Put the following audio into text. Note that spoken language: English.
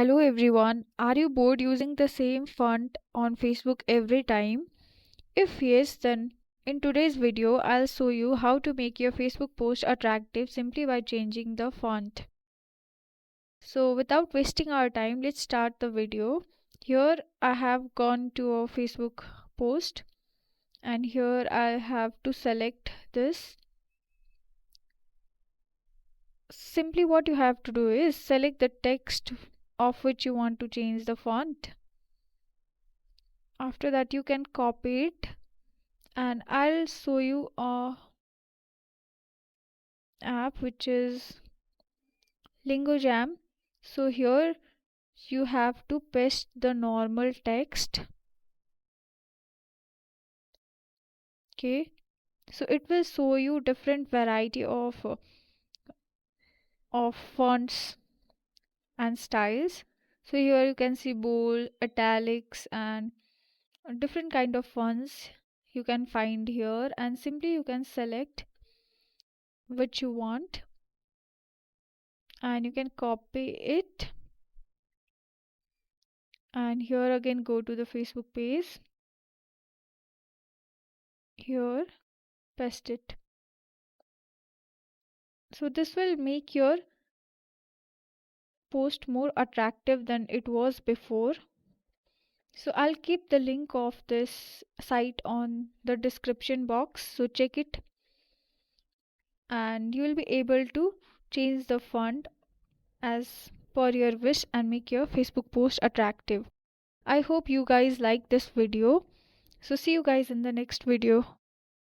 Hello everyone. Are you bored using the same font on Facebook every time? If yes, then in today's video, I'll show you how to make your Facebook post attractive simply by changing the font. So without wasting our time, let's start the video. Here I have gone to a Facebook post and here I have to select this. Simply what you have to do is select the text of which you want to change the font. After that you can copy it and I'll show you a app which is LingoJam. So here you have to paste the normal text. Okay, so it will show you different variety of fonts and styles. So here you can see bold, italics and different kind of fonts you can find here, and simply you can select which you want and you can copy it, and here again go to the Facebook page, here paste it. So this will make your post more attractive than it was before. So I'll keep the link of this site on the description box, so check it and you will be able to change the font as per your wish and make your Facebook post attractive. I hope you guys like this video. So see you guys in the next video.